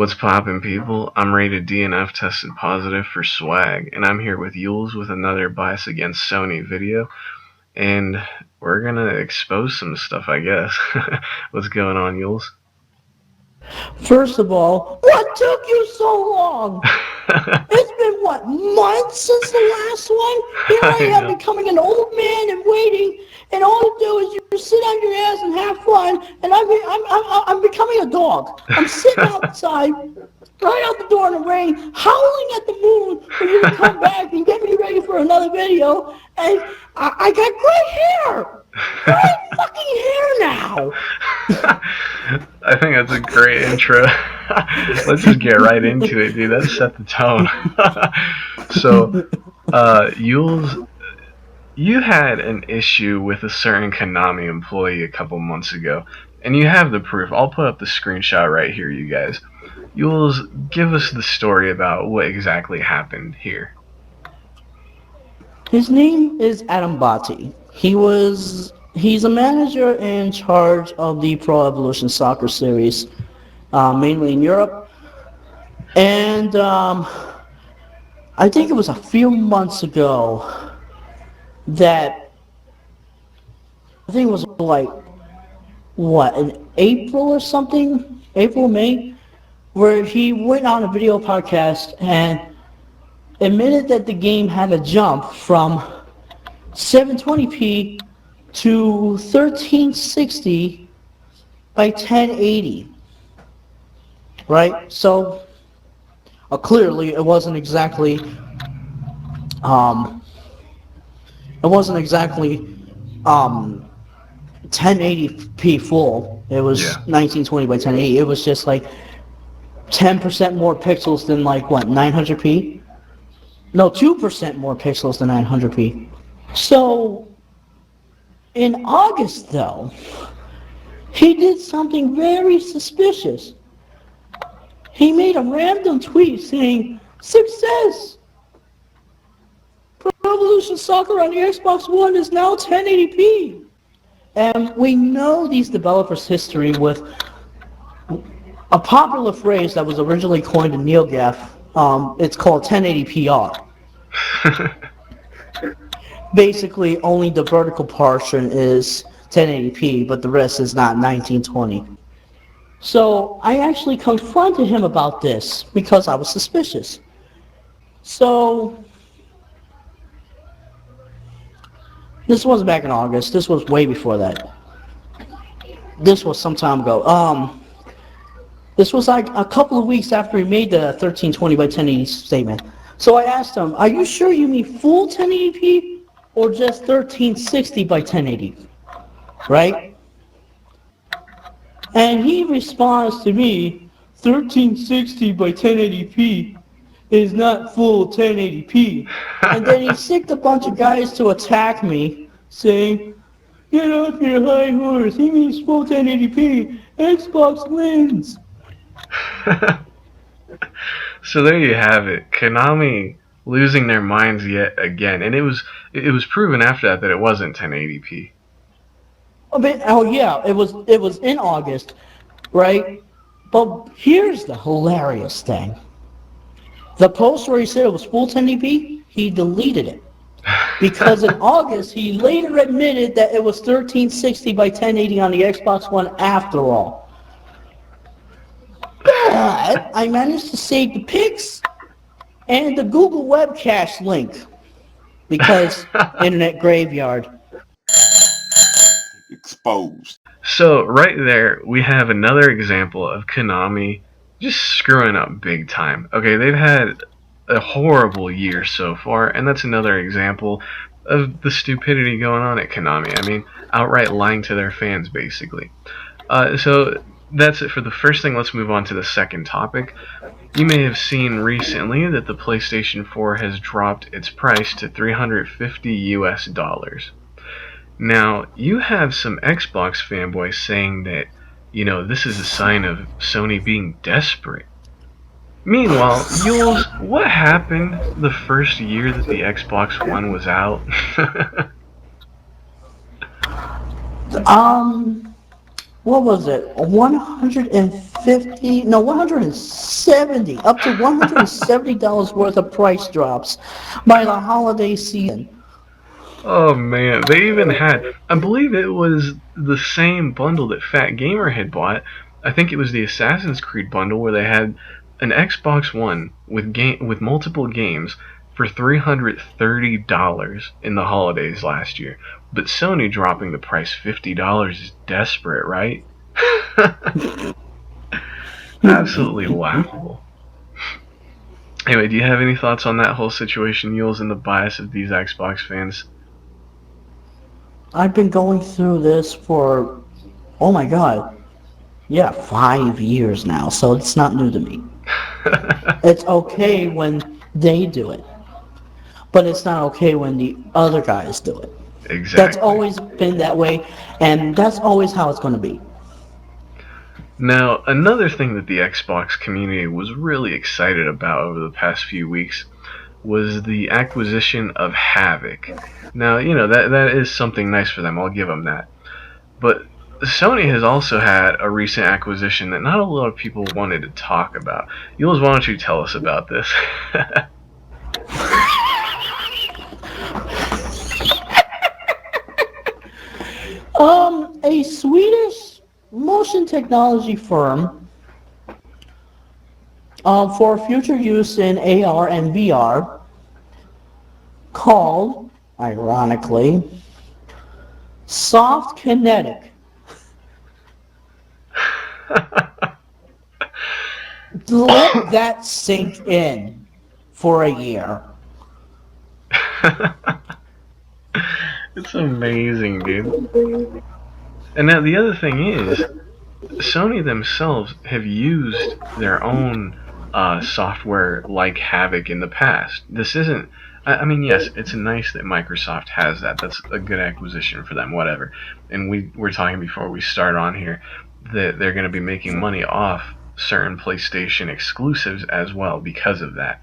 What's poppin', people? I'm rated DNF tested positive for swag, and I'm here with Yewles with another bias against Sony video, and we're gonna expose some stuff, I guess. What's going on, Yewles? First of all, what took you so long? It's been, what, months since the last one? Here I I am know. becoming an old man and waiting, and all you do is you sit on your ass and have fun, and I'm becoming a dog. I'm sitting outside, right out the door in the rain, howling at the moon for you to come back and get me ready for another video, and I got gray hair! Gray fucking hair now! I think that's a great intro. Let's just get right into it, dude. That set the tone. So, Yules, you had an issue with a certain Konami employee a couple months ago, and you have the proof. I'll put up the screenshot right here, you guys. Yules, give us the story about what exactly happened here. His name is Adam Botti. He's a manager in charge of the Pro Evolution Soccer Series, mainly in Europe. And I think it was a few months ago that, I think it was like, what, in April or something? April, May? Where he went on a video podcast and admitted that the game had a jump from 720p to 1360 by 1080, right? So clearly it wasn't exactly 1080p full. It was 1920 by 1080. It was just like 10% more pixels than, like, what, 900p? No, 2% more pixels than 900p. So, in August, though, he did something very suspicious. He made a random tweet saying, "Success! Pro Evolution Soccer on the Xbox One is now 1080p." And we know these developers' history with a popular phrase that was originally coined in NeoGAF. It's called 1080pr. Basically, only the vertical portion is 1080p, but the rest is not 1920. So I actually confronted him about this because I was suspicious. So this wasn't back in August. This was way before that. This was some time ago. This was like a couple of weeks after he made the 1320 by 1080 statement. So I asked him, "Are you sure you mean full 1080p or just 1360 by 1080? Right?" And he responds to me, "1360 by 1080p is not full 1080p. And then he sicked a bunch of guys to attack me, saying, "Get off your high horse, he means full 1080p, Xbox wins." So there you have it. Konami losing their minds yet again, and it was proven after that it wasn't 1080p. Oh yeah, it was in August, right? But here's the hilarious thing. The post where he said it was full 1080p, he deleted it. Because in August, he later admitted that it was 1360 by 1080 on the Xbox One after all. But I managed to save the pics and the Google Web Cache link. Because Internet Graveyard. Exposed. So right there, we have another example of Konami just screwing up big time. Okay, they've had a horrible year so far, and that's another example of the stupidity going on at Konami. I mean, outright lying to their fans, basically. So that's it for the first thing. Let's move on to the second topic. You may have seen recently that the PlayStation 4 has dropped its price to $350 US. Now, you have some Xbox fanboys saying that, this is a sign of Sony being desperate. Meanwhile, Yules, what happened the first year that the Xbox One was out? what was it? 150? No, 170. Up to $170 worth of price drops by the holiday season. Oh man, they even had, I believe it was the same bundle that Fat Gamer had bought. I think it was the Assassin's Creed bundle where they had an Xbox One with multiple games for $330 in the holidays last year. But Sony dropping the price $50 is desperate, right? Absolutely laughable. Anyway, do you have any thoughts on that whole situation, Yewles, and the bias of these Xbox fans? I've been going through this for, oh my god, yeah, 5 years now, so it's not new to me. It's okay when they do it, but it's not okay when the other guys do it. Exactly. That's always been that way, and that's always how it's going to be. Now, another thing that the Xbox community was really excited about over the past few weeks was the acquisition of Havok. Now, that is something nice for them, I'll give them that. But Sony has also had a recent acquisition that not a lot of people wanted to talk about. Yewles, why don't you tell us about this? A Swedish motion technology firm for future use in AR and VR called, ironically, Soft Kinetic. Let that sink in for a year. It's amazing, dude. And now the other thing is, Sony themselves have used their own software like Havok in the past. This isn't. I mean, yes, it's nice that Microsoft has that. That's a good acquisition for them, whatever. And we were talking before we start on here that they're going to be making money off certain PlayStation exclusives as well because of that.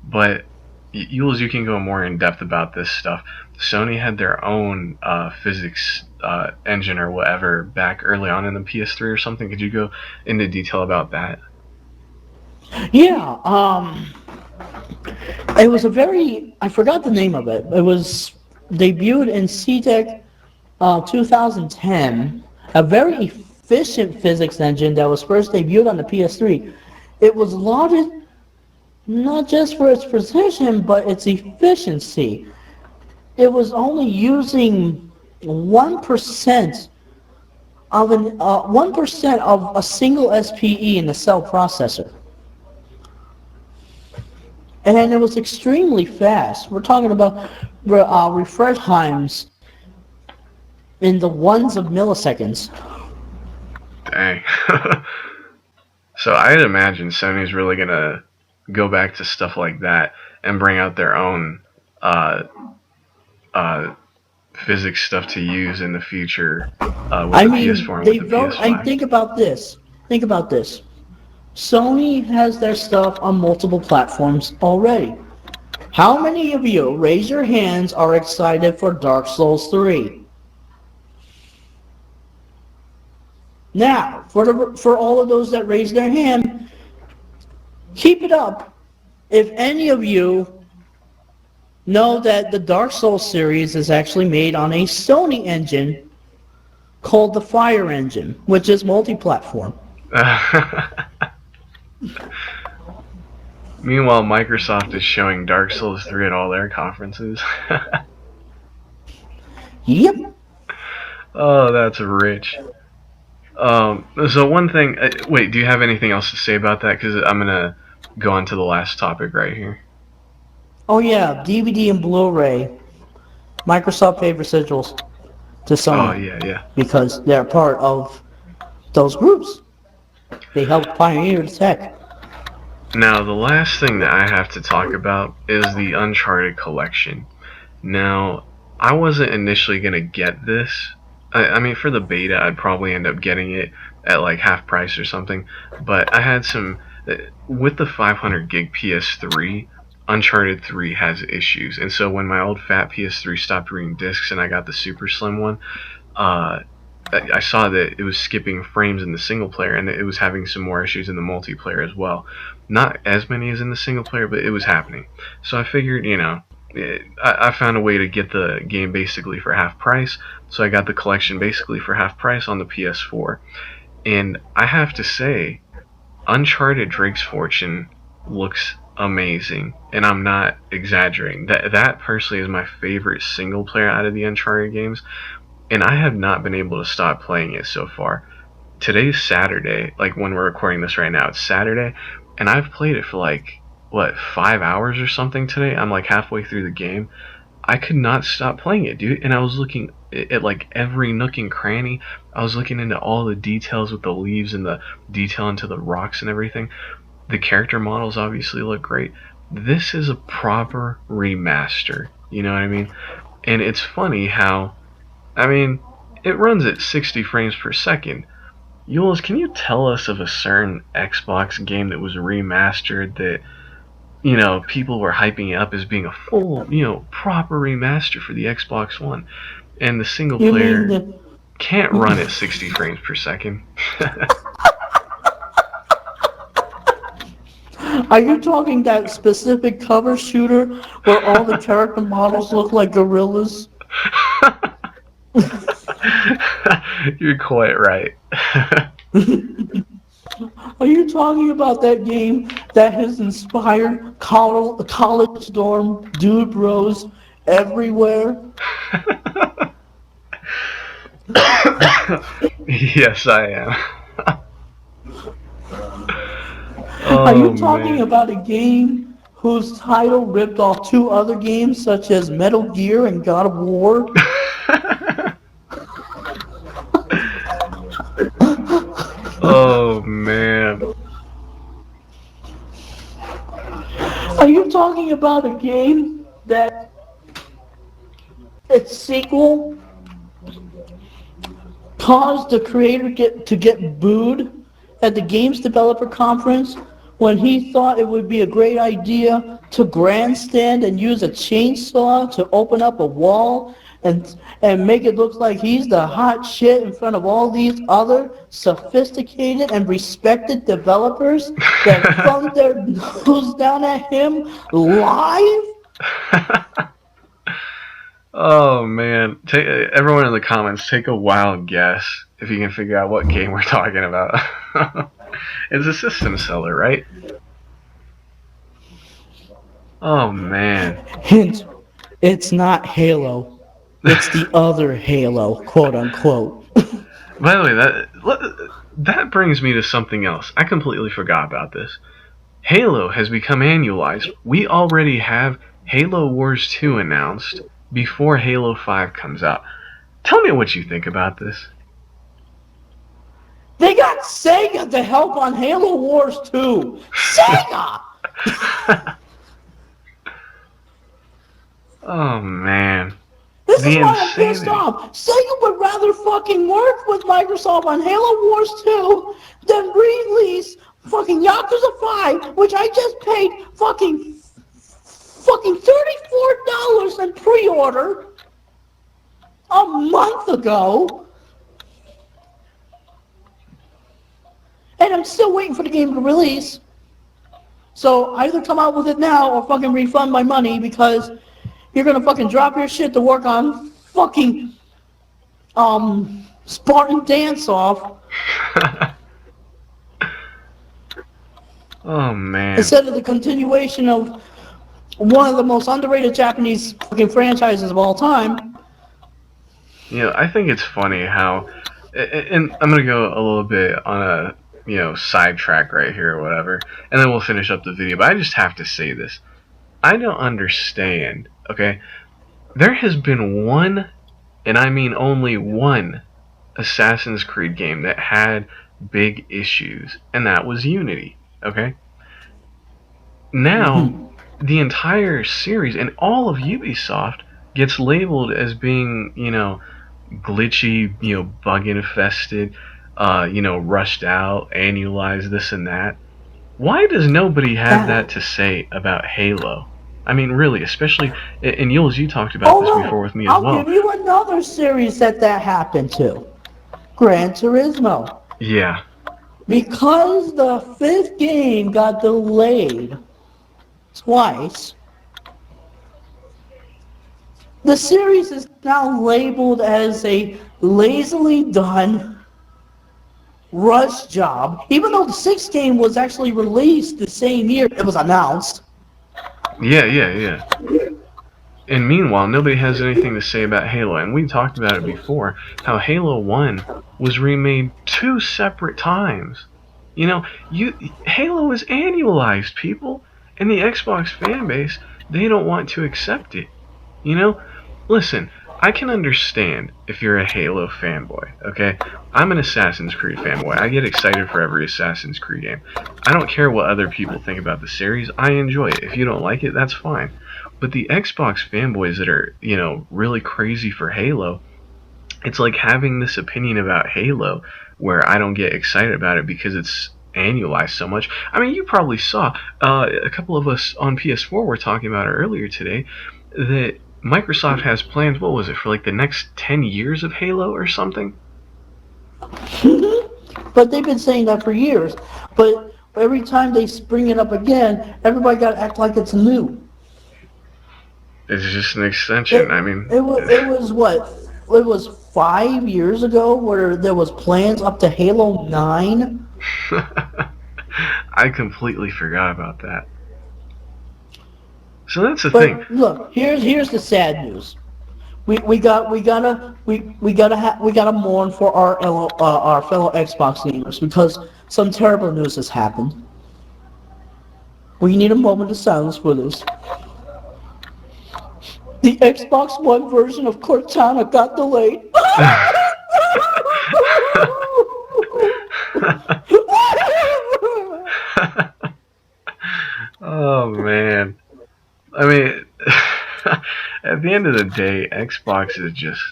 But Yewles, you can go more in depth about this stuff. Sony had their own physics engine or whatever back early on in the PS3 or something. Could you go into detail about that? Yeah, it was I forgot the name of it. It was debuted in CTEC 2010, a very efficient physics engine that was first debuted on the PS3. It was lauded not just for its precision, but its efficiency. It was only using 1% of 1% of a single SPE in the cell processor. And it was extremely fast. We're talking about refresh times in the ones of milliseconds. Dang. So I'd imagine Sony's really going to go back to stuff like that and bring out their own physics stuff to use in the future with the PS4 and with the PS5. Think about this. Think about this. Sony has their stuff on multiple platforms already. How many of you, raise your hands, are excited for Dark Souls 3? Now, for all of those that raise their hand, keep it up. If any of you know that the Dark Souls series is actually made on a Sony engine called the Fire Engine, which is multi-platform. Meanwhile, Microsoft is showing Dark Souls 3 at all their conferences. Yep. Oh, that's rich. So one thing... wait, do you have anything else to say about that? Because I'm going to go on to the last topic right here. Oh yeah, DVD and Blu-ray. Microsoft paid residuals to Sony. Oh, yeah. Because they're part of those groups. They helped pioneer the tech. Now, the last thing that I have to talk about is the Uncharted collection. Now, I wasn't initially going to get this. I mean, for the beta, I'd probably end up getting it at like half price or something. But I had some... with the 500 gig PS3, Uncharted 3 has issues. And so when my old fat PS3 stopped reading discs and I got the super slim one, I saw that it was skipping frames in the single player, and that it was having some more issues in the multiplayer as well. Not as many as in the single player, but it was happening. So I figured, I found a way to get the game basically for half price. So I got the collection basically for half price on the PS4. And I have to say, Uncharted Drake's Fortune looks amazing, and I'm not exaggerating. That personally is my favorite single player out of the Uncharted games, and I have not been able to stop playing it so far. Today's Saturday, like when we're recording this right now, it's Saturday, and I've played it for like what 5 hours or something today. I'm like halfway through the game. I could not stop playing it, dude. And I was looking at like every nook and cranny. I was looking into all the details with the leaves and the detail into the rocks and everything. The character models obviously look great. This is a proper remaster. You know what I mean? And it's funny how, I mean, it runs at 60 frames per second. Yewles, can you tell us of a certain Xbox game that was remastered that, people were hyping it up as being a full, proper remaster for the Xbox One, and the single player can't run at 60 frames per second? Are you talking that specific cover shooter where all the character models look like gorillas? You're quite right. Are you talking about that game that has inspired college dorm dude bros everywhere? Yes, I am. Are you talking about a game whose title ripped off two other games such as Metal Gear and God of War? Oh, man. Are you talking about a game that its sequel caused the creator to get booed at the games developer conference when he thought it would be a great idea to grandstand and use a chainsaw to open up a wall and make it look like he's the hot shit in front of all these other sophisticated and respected developers that thumbed their nose down at him live? Oh, man. Everyone in the comments, take a wild guess if you can figure out what game we're talking about. It's a system seller, right? Oh, man. Hint, it's not Halo. It's the other Halo, quote unquote. By the way, that brings me to something else. I completely forgot about this. Halo has become annualized. We already have Halo Wars 2 announced before Halo 5 comes out. Tell me what you think about this. They got Sega to help on Halo Wars 2. Sega! Oh, man. This is why I'm pissed off. Sega would rather fucking work with Microsoft on Halo Wars 2 than release fucking Yakuza 5, which I just paid fucking $34 in pre-order a month ago. And I'm still waiting for the game to release. So either come out with it now or fucking refund my money, because you're gonna fucking drop your shit to work on fucking Spartan Dance Off. Oh, man. Instead of the continuation of one of the most underrated Japanese fucking franchises of all time. I think it's funny how, and I'm gonna go a little bit on a sidetrack right here or whatever, and then we'll finish up the video. But I just have to say this: I don't understand. Okay, there has been one, and I mean only one, Assassin's Creed game that had big issues, and that was Unity. Okay, now the entire series and all of Ubisoft gets labeled as being, glitchy, bug infested, rushed out, annualized, this and that. Why does nobody have that to say about Halo? I mean, really, especially, and Yewles, you talked about this before with me as well. I'll give you another series that happened to. Gran Turismo. Yeah. Because the 5th game got delayed twice, the series is now labeled as a lazily done rush job, even though the 6th game was actually released the same year it was announced. Yeah. And meanwhile, nobody has anything to say about Halo. And we talked about it before, how Halo 1 was remade 2 separate times. You know, Halo is annualized, people. And the Xbox fan base, they don't want to accept it. You know? Listen, I can understand if you're a Halo fanboy, okay? I'm an Assassin's Creed fanboy. I get excited for every Assassin's Creed game. I don't care what other people think about the series. I enjoy it. If you don't like it, that's fine. But the Xbox fanboys that are, really crazy for Halo, it's like having this opinion about Halo where I don't get excited about it because it's annualized so much. I mean, you probably saw, a couple of us on PS4 were talking about it earlier today, that Microsoft has plans, what was it, for like the next 10 years of Halo or something? But they've been saying that for years. But every time they bring it up again, everybody got to act like it's new. It's just an extension. It was what? It was 5 years ago where there was plans up to Halo 9. I completely forgot about that. So that's the But thing. look, here's the sad news. We gotta mourn for our fellow Xbox gamers because some terrible news has happened. We need a moment of silence for this. The Xbox One version of Cortana got delayed. Oh man. I mean, at the end of the day, Xbox is just.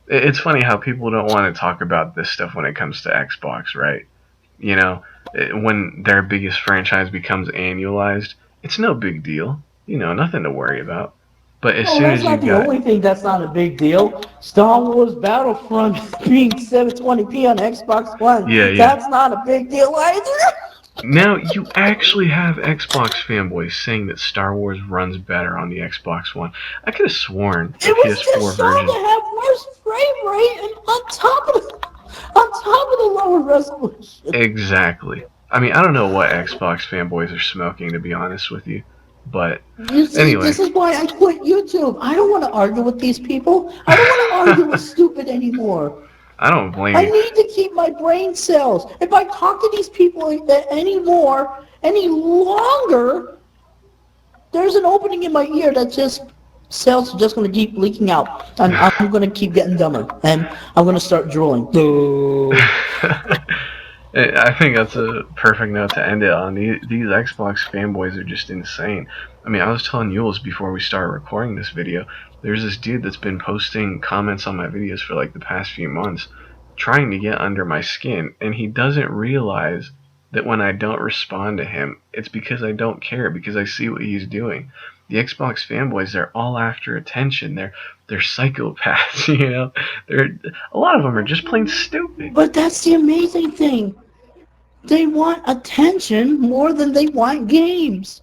It's funny how people don't want to talk about this stuff when it comes to Xbox, right? When their biggest franchise becomes annualized, it's no big deal. Nothing to worry about. But as soon as you that's not the only thing that's not a big deal. Star Wars Battlefront being 720p on Xbox One. Yeah. That's not a big deal either. Now, you actually have Xbox fanboys saying that Star Wars runs better on the Xbox One. I could have sworn the It was PS4 just version. to have worse frame rate and on top of the lower resolution. Exactly. I mean, I don't know what Xbox fanboys are smoking, to be honest with you. But You see, anyway, this is why I quit YouTube. I don't want to argue with these people. I don't want to argue with stupid anymore. I don't blame I you. need to keep my brain cells. If I talk to these people any longer, there's an opening in my ear that just cells are just going to keep leaking out. And I'm going to keep getting dumber. And I'm going to start drooling. I think that's a perfect note to end it on. These Xbox fanboys are just insane. I mean, I was telling Yewles before we started recording this video, there's this dude that's been posting comments on my videos for like the past few months, trying to get under my skin, and he doesn't realize that when I don't respond to him, it's because I don't care, because I see what he's doing. The Xbox fanboys, they're all after attention. They're psychopaths, a lot of them are just plain stupid. But that's the amazing thing. They want attention more than they want games.